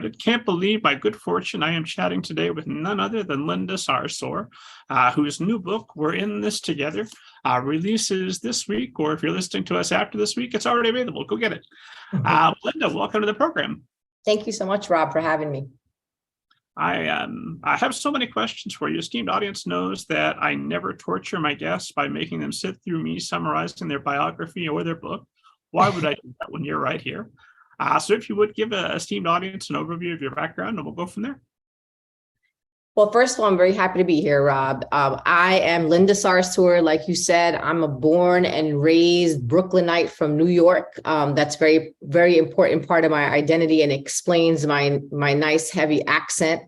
started. Can't believe by good fortune I am chatting today with none other than Linda Sarsour, whose new book, We're in This Together, releases this week, or if you're listening to us after this week, it's already available. Go get it. Linda, welcome to the program. Thank you so much, Rob, for having me. I have so many questions for you. Esteemed audience knows that I never torture my guests by making them sit through me summarizing their biography or their book. Why would I do that when you're right here? So if you would give an esteemed audience an overview of your background, and we'll go from there. Well, first of all, I'm very happy to be here, Rob. I am Linda Sarsour. Like you said, I'm a born and raised Brooklynite from New York. That's very, very important part of my identity and explains my nice, heavy accent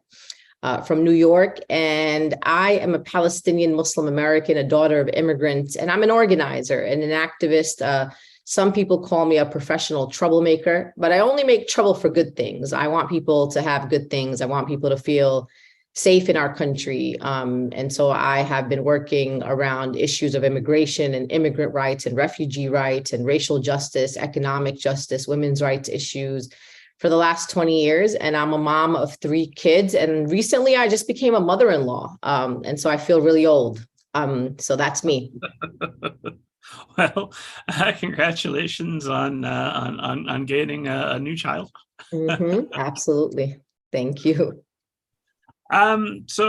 from New York. And I am a Palestinian Muslim American, a daughter of immigrants, and I'm an organizer and an activist. Some people call me a professional troublemaker, but I only make trouble for good things. I want people to have good things. I want people to feel safe in our country. And so I have been working around issues of immigration and immigrant rights and refugee rights and racial justice, economic justice, women's rights issues for the last 20 years. And I'm a mom of 3 kids. And recently I just became a mother-in-law. And so I feel really old. So that's me. Well, congratulations on gaining a new child. Absolutely. Thank you. So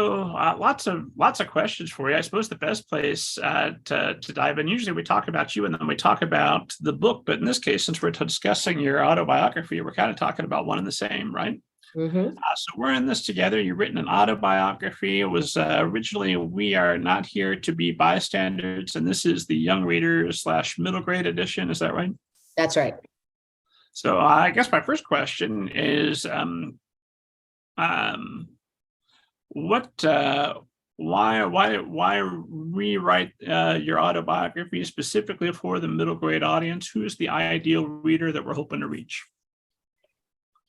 lots of questions for you. I suppose the best place to dive in. Usually we talk about you and then we talk about the book, but in this case, since we're discussing your autobiography, we're kind of talking about one and the same, right? So we're in this together. You've written an autobiography. It was originally We Are Not Here to Be Bystanders, and this is the young reader / middle grade edition. Is that right? That's right. So I guess my first question is, why rewrite your autobiography specifically for the middle grade audience? Who's the ideal reader that we're hoping to reach?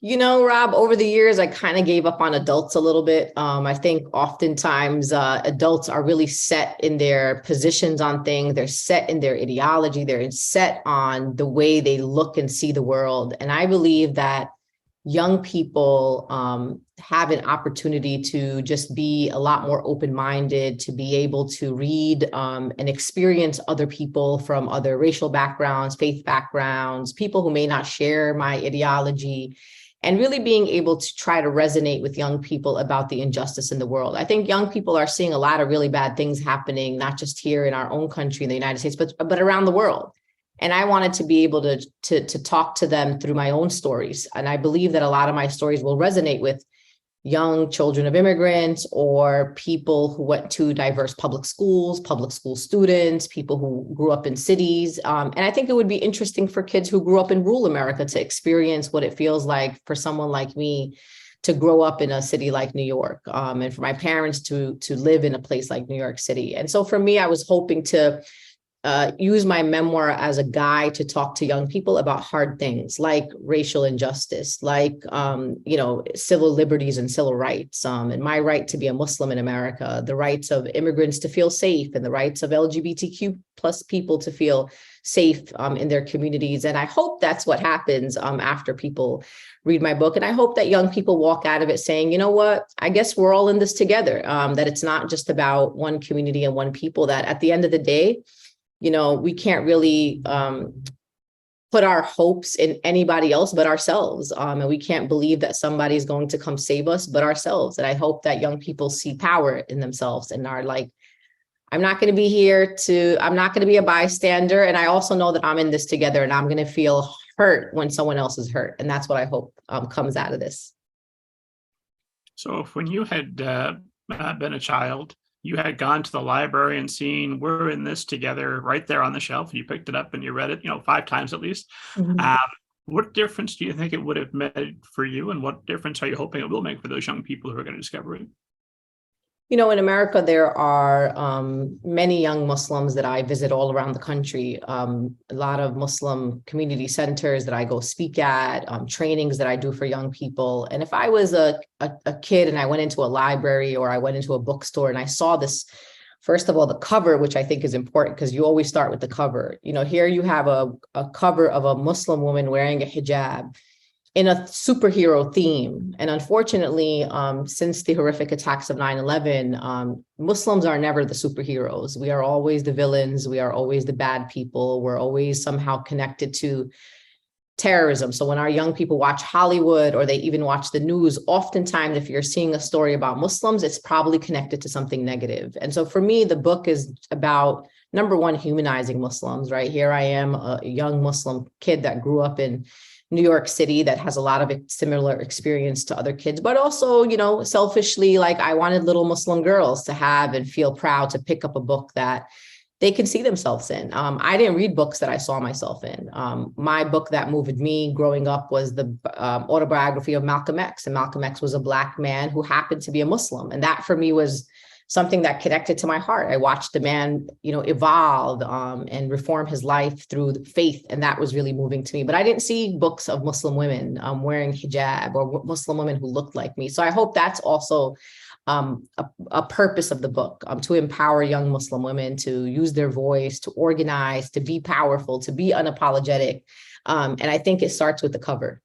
You know, Rob, over the years, I kind of gave up on adults a little bit. I think oftentimes adults are really set in their positions on things. They're set in their ideology. They're set on the way they look and see the world. And I believe that young people have an opportunity to just be a lot more open-minded, to be able to read and experience other people from other racial backgrounds, faith backgrounds, people who may not share my ideology, and really being able to try to resonate with young people about the injustice in the world. I think young people are seeing a lot of really bad things happening, not just here in our own country in the United States, but around the world. And I wanted to be able to talk to them through my own stories. And I believe that a lot of my stories will resonate with young children of immigrants or people who went to diverse public school students, people who grew up in cities. And I think it would be interesting for kids who grew up in rural America to experience what it feels like for someone like me to grow up in a city like New York, and for my parents to live in a place like New York City. And so for me, I was hoping to use my memoir as a guide to talk to young people about hard things like racial injustice, like, civil liberties and civil rights, and my right to be a Muslim in America, the rights of immigrants to feel safe, and the rights of LGBTQ plus people to feel safe in their communities. And I hope that's what happens after people read my book. And I hope that young people walk out of it saying, you know what, I guess we're all in this together, that it's not just about one community and one people, that at the end of the day, we can't really put our hopes in anybody else but ourselves. And we can't believe that somebody's going to come save us but ourselves. And I hope that young people see power in themselves and are like, I'm not going to be a bystander. And I also know that I'm in this together and I'm going to feel hurt when someone else is hurt. And that's what I hope comes out of this. So if when you had been a child, you had gone to the library and seen We're in This Together right there on the shelf, and you picked it up and you read it, 5 times at least. What difference do you think it would have made for you? And what difference are you hoping it will make for those young people who are going to discover it? In America, there are many young Muslims that I visit all around the country, a lot of Muslim community centers that I go speak at, trainings that I do for young people. And if I was a kid and I went into a library or I went into a bookstore and I saw this, first of all, the cover, which I think is important because you always start with the cover. Here you have a cover of a Muslim woman wearing a hijab. in a superhero theme. And unfortunately, since the horrific attacks of 9/11, Muslims are never the superheroes. We are always the villains. We are always the bad people. We're always somehow connected to terrorism. So when our young people watch Hollywood or they even watch the news, oftentimes if you're seeing a story about Muslims, it's probably connected to something negative. And so for me, the book is about, number one, humanizing Muslims, right? Here I am, a young Muslim kid that grew up in New York City that has a lot of similar experience to other kids, but also, you know, selfishly, like I wanted little Muslim girls to have and feel proud to pick up a book that they can see themselves in. I didn't read books that I saw myself in. My book that moved me growing up was the autobiography of Malcolm X. And Malcolm X was a Black man who happened to be a Muslim. And that for me was something that connected to my heart. I watched the man, you know, evolve and reform his life through faith. And that was really moving to me. But I didn't see books of Muslim women wearing hijab or Muslim women who looked like me. So I hope that's also a purpose of the book, to empower young Muslim women to use their voice, to organize, to be powerful, to be unapologetic. And I think it starts with the cover.